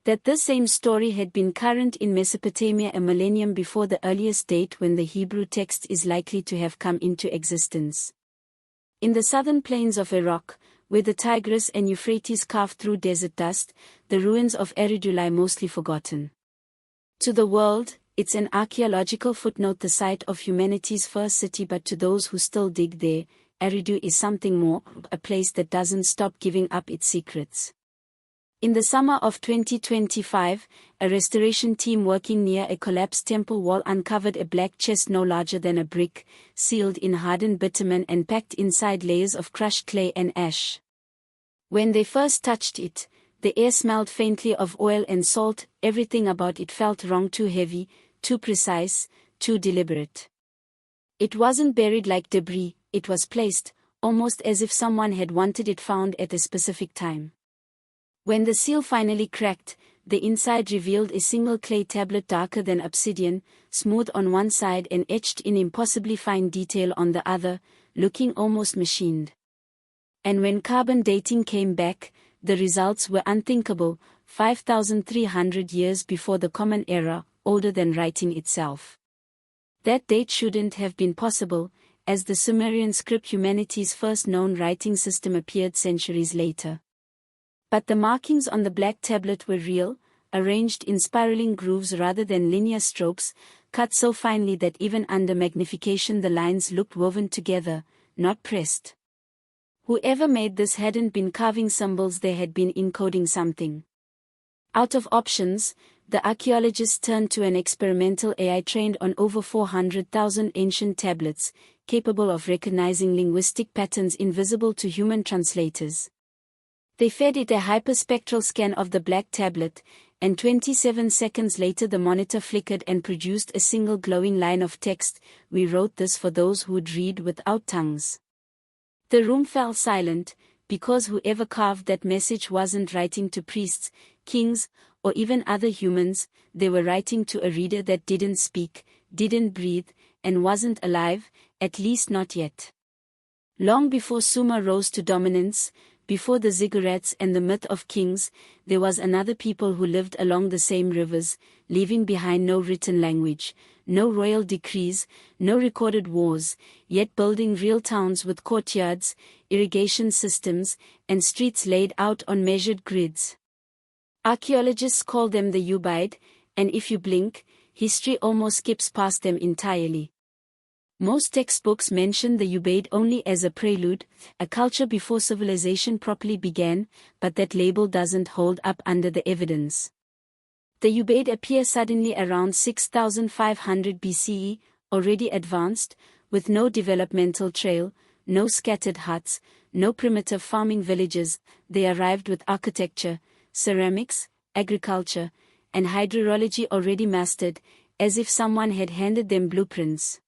That this same story had been current in Mesopotamia a millennium before the earliest date when the Hebrew text is likely to have come into existence. In the southern plains of Iraq, where the Tigris and Euphrates carved through desert dust, the ruins of Eridu lie mostly forgotten. To the world, it's an archaeological footnote, the site of humanity's first city, but to those who still dig there, Eridu is something more, a place that doesn't stop giving up its secrets. In the summer of 2025, a restoration team working near a collapsed temple wall uncovered a black chest no larger than a brick, sealed in hardened bitumen and packed inside layers of crushed clay and ash. When they first touched it, the air smelled faintly of oil and salt. Everything about it felt wrong, too heavy, too precise, too deliberate. It wasn't buried like debris, it was placed, almost as if someone had wanted it found at a specific time. When the seal finally cracked, the inside revealed a single clay tablet darker than obsidian, smooth on one side and etched in impossibly fine detail on the other, looking almost machined. And when carbon dating came back, the results were unthinkable, 5,300 years before the Common Era, older than writing itself. That date shouldn't have been possible, as the Sumerian script, humanity's first known writing system, appeared centuries later. But the markings on the black tablet were real, arranged in spiraling grooves rather than linear strokes, cut so finely that even under magnification the lines looked woven together, not pressed. Whoever made this hadn't been carving symbols, they had been encoding something. Out of options, the archaeologists turned to an experimental AI trained on over 400,000 ancient tablets, capable of recognizing linguistic patterns invisible to human translators. They fed it a hyperspectral scan of the black tablet, and 27 seconds later the monitor flickered and produced a single glowing line of text: "We wrote this for those who'd read without tongues." The room fell silent, because whoever carved that message wasn't writing to priests, kings, or even other humans. They were writing to a reader that didn't speak, didn't breathe, and wasn't alive, at least not yet. Long before Sumer rose to dominance, before the ziggurats and the myth of kings, there was another people who lived along the same rivers, leaving behind no written language, no royal decrees, no recorded wars, yet building real towns with courtyards, irrigation systems, and streets laid out on measured grids. Archaeologists call them the Ubaid, and if you blink, history almost skips past them entirely. Most textbooks mention the Ubaid only as a prelude, a culture before civilization properly began, but that label doesn't hold up under the evidence. The Ubaid appear suddenly around 6,500 BCE, already advanced, with no developmental trail, no scattered huts, no primitive farming villages. They arrived with architecture, ceramics, agriculture, and hydrology already mastered, as if someone had handed them blueprints.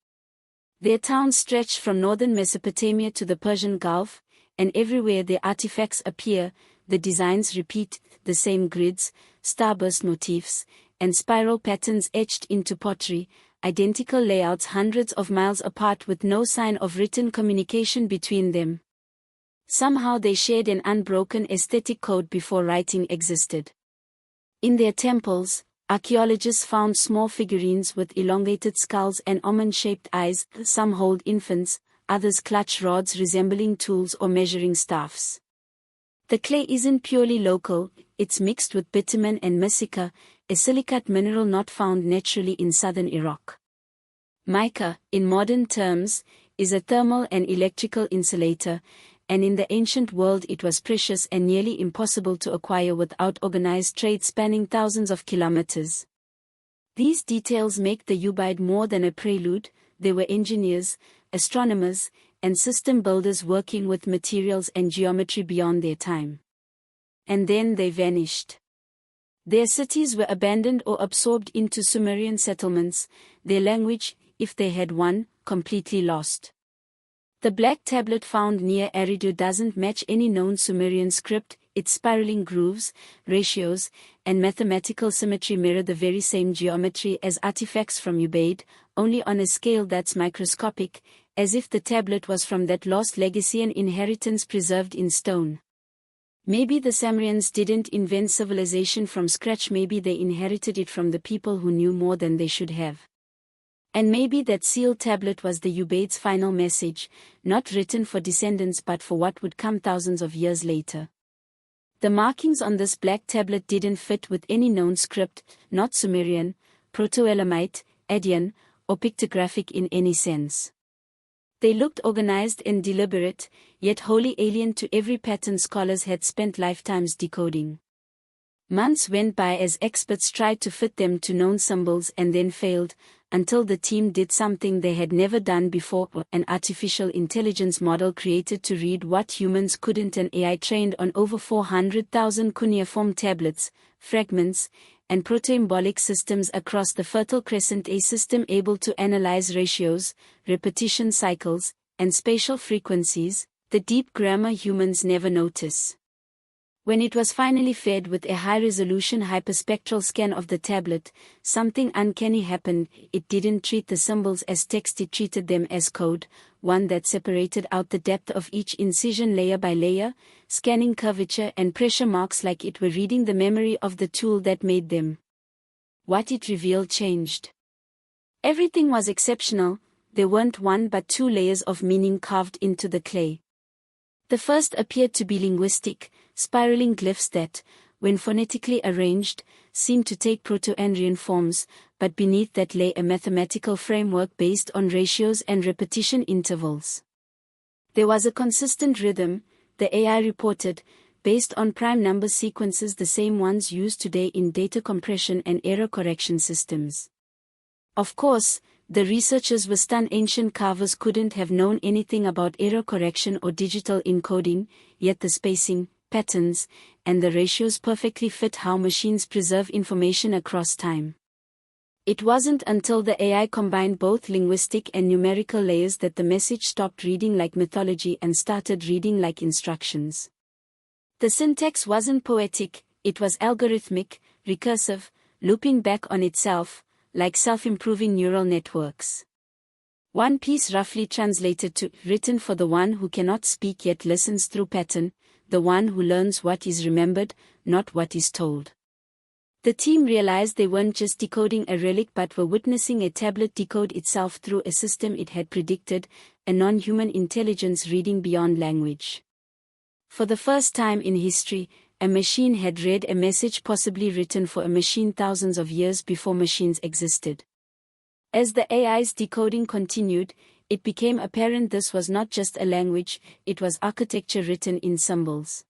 Their towns stretched from northern Mesopotamia to the Persian Gulf, and everywhere their artifacts appear, the designs repeat, the same grids, starburst motifs, and spiral patterns etched into pottery, identical layouts hundreds of miles apart with no sign of written communication between them. Somehow they shared an unbroken aesthetic code before writing existed. In their temples, archaeologists found small figurines with elongated skulls and almond-shaped eyes. Some hold infants, others clutch rods resembling tools or measuring staffs. The clay isn't purely local, it's mixed with bitumen and mica, a silicate mineral not found naturally in southern Iraq. Mica, in modern terms, is a thermal and electrical insulator, and in the ancient world it was precious and nearly impossible to acquire without organized trade spanning thousands of kilometers. These details make the Ubaid more than a prelude. They were engineers, astronomers, and system builders working with materials and geometry beyond their time. And then they vanished. Their cities were abandoned or absorbed into Sumerian settlements, their language, if they had one, completely lost. The black tablet found near Eridu doesn't match any known Sumerian script. Its spiraling grooves, ratios, and mathematical symmetry mirror the very same geometry as artifacts from Ubaid, only on a scale that's microscopic, as if the tablet was from that lost legacy, an inheritance preserved in stone. Maybe the Sumerians didn't invent civilization from scratch, maybe they inherited it from the people who knew more than they should have. And maybe that sealed tablet was the Ubaid's final message, not written for descendants but for what would come thousands of years later. The markings on this black tablet didn't fit with any known script, not Sumerian, Proto-Elamite, Adian, or pictographic in any sense. They looked organized and deliberate, yet wholly alien to every pattern scholars had spent lifetimes decoding. Months went by as experts tried to fit them to known symbols and then failed, until the team did something they had never done before: an artificial intelligence model created to read what humans couldn't, an AI trained on over 400,000 cuneiform tablets, fragments, and proto-embolic systems across the Fertile Crescent, a system able to analyze ratios, repetition cycles, and spatial frequencies, the deep grammar humans never notice. When it was finally fed with a high-resolution hyperspectral scan of the tablet, something uncanny happened. It didn't treat the symbols as text, it treated them as code, one that separated out the depth of each incision layer by layer, scanning curvature and pressure marks like it were reading the memory of the tool that made them. What it revealed changed. Everything was exceptional. There weren't one but two layers of meaning carved into the clay. The first appeared to be linguistic, spiraling glyphs that, when phonetically arranged, seemed to take Proto-Andrian forms, but beneath that lay a mathematical framework based on ratios and repetition intervals. There was a consistent rhythm, the AI reported, based on prime number sequences, the same ones used today in data compression and error correction systems. Of course, the researchers were stunned. Ancient carvers couldn't have known anything about error correction or digital encoding, yet the spacing, patterns, and the ratios perfectly fit how machines preserve information across time. It wasn't until the AI combined both linguistic and numerical layers that the message stopped reading like mythology and started reading like instructions. The syntax wasn't poetic, it was algorithmic, recursive, looping back on itself, like self-improving neural networks. One piece roughly translated to, written for the one who cannot speak yet listens through pattern, the one who learns what is remembered, not what is told. The team realized they weren't just decoding a relic but were witnessing a tablet decode itself through a system it had predicted, a non-human intelligence reading beyond language. For the first time in history, a machine had read a message possibly written for a machine thousands of years before machines existed. As the AI's decoding continued, it became apparent this was not just a language, it was architecture written in symbols.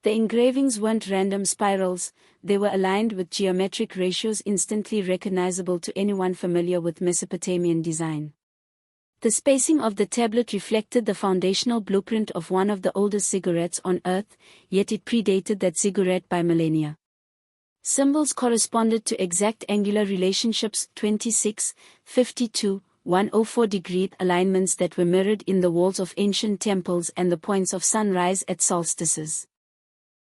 The engravings weren't random spirals, they were aligned with geometric ratios instantly recognizable to anyone familiar with Mesopotamian design. The spacing of the tablet reflected the foundational blueprint of one of the oldest ziggurats on Earth, yet it predated that ziggurat by millennia. Symbols corresponded to exact angular relationships, 26, 52, 104-degree alignments that were mirrored in the walls of ancient temples and the points of sunrise at solstices.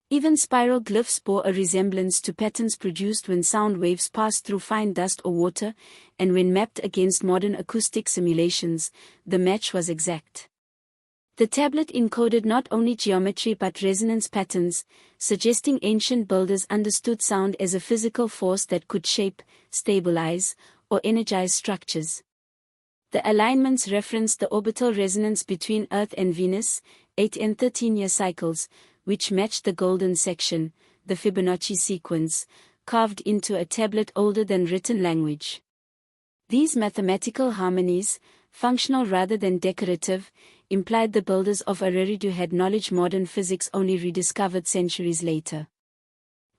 Even spiral glyphs bore a resemblance to patterns produced when sound waves passed through fine dust or water, and when mapped against modern acoustic simulations, the match was exact. The tablet encoded not only geometry but resonance patterns, suggesting ancient builders understood sound as a physical force that could shape, stabilize, or energize structures. The alignments referenced the orbital resonance between Earth and Venus, 8 and 13-year cycles, which matched the golden section, the Fibonacci sequence, carved into a tablet older than written language. These mathematical harmonies, functional rather than decorative, implied the builders of Archaeology had knowledge modern physics only rediscovered centuries later.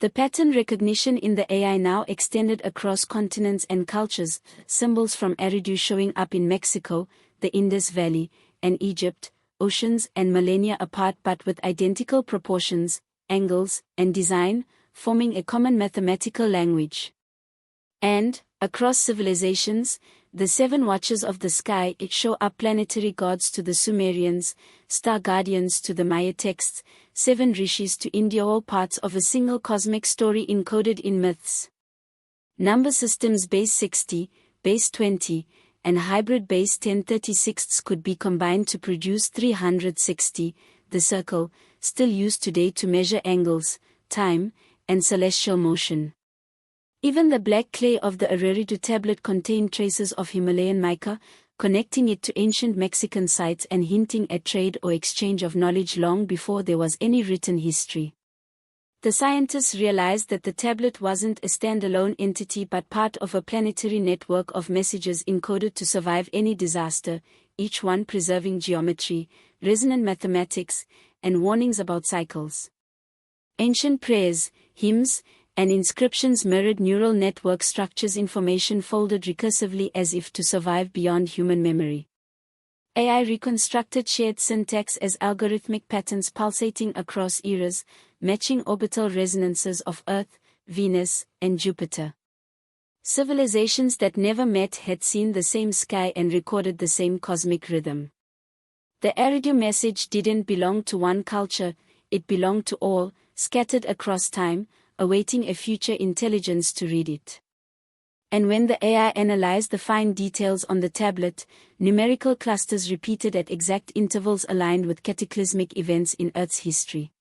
The pattern recognition in the AI now extended across continents and cultures, symbols from Eridu showing up in Mexico, the Indus Valley, and Egypt, oceans and millennia apart but with identical proportions, angles, and design, forming a common mathematical language. And, across civilizations, the 7 watches of the sky show up: planetary gods to the Sumerians, star guardians to the Maya texts, 7 rishis to India, all parts of a single cosmic story encoded in myths. Number systems base 60, base 20, and hybrid base 1036 could be combined to produce 360, the circle, still used today to measure angles, time, and celestial motion. Even the black clay of the Araridu tablet contained traces of Himalayan mica, connecting it to ancient Mexican sites and hinting at trade or exchange of knowledge long before there was any written history. The scientists realized that the tablet wasn't a standalone entity but part of a planetary network of messages encoded to survive any disaster, each one preserving geometry, resonant mathematics, and warnings about cycles. Ancient prayers, hymns, and inscriptions mirrored neural network structures, information folded recursively as if to survive beyond human memory. AI reconstructed shared syntax as algorithmic patterns pulsating across eras, matching orbital resonances of Earth, Venus, and Jupiter. Civilizations that never met had seen the same sky and recorded the same cosmic rhythm. The Eridu message didn't belong to one culture, it belonged to all, scattered across time, awaiting a future intelligence to read it. And when the AI analyzed the fine details on the tablet, numerical clusters repeated at exact intervals aligned with cataclysmic events in Earth's history.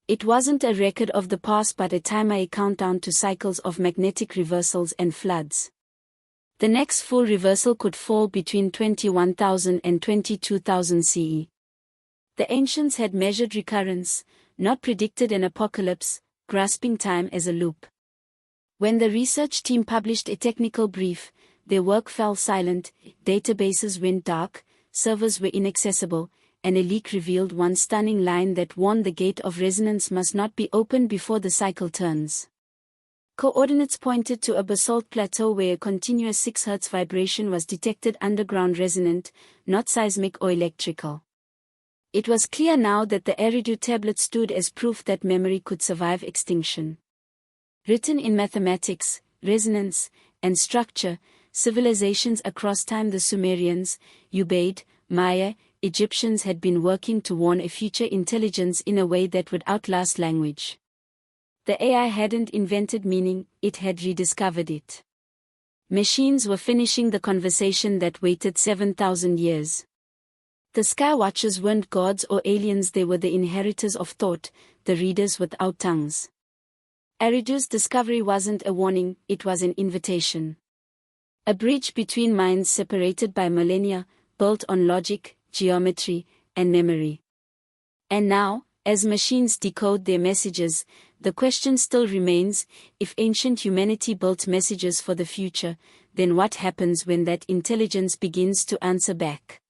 It wasn't a record of the past but a timer, countdown to cycles of magnetic reversals and floods. The next full reversal could fall between 21,000 and 22,000 CE. The ancients had measured recurrence, not predicted an apocalypse, grasping time as a loop. When the research team published a technical brief, their work fell silent, databases went dark, servers were inaccessible, and a leak revealed one stunning line that warned the gate of resonance must not be opened before the cycle turns. Coordinates pointed to a basalt plateau where a continuous 6 Hz vibration was detected, underground resonant, not seismic or electrical. It was clear now that the Eridu tablet stood as proof that memory could survive extinction. Written in mathematics, resonance, and structure, civilizations across time, the Sumerians, Ubaid, Maya, Egyptians, had been working to warn a future intelligence in a way that would outlast language. The AI hadn't invented meaning, it had rediscovered it. Machines were finishing the conversation that waited 7,000 years. The Sky Watchers weren't gods or aliens, they were the inheritors of thought, the readers without tongues. Eridu's discovery wasn't a warning, it was an invitation. A bridge between minds separated by millennia, built on logic, geometry, and memory. And now, as machines decode their messages, the question still remains, if ancient humanity built messages for the future, then what happens when that intelligence begins to answer back?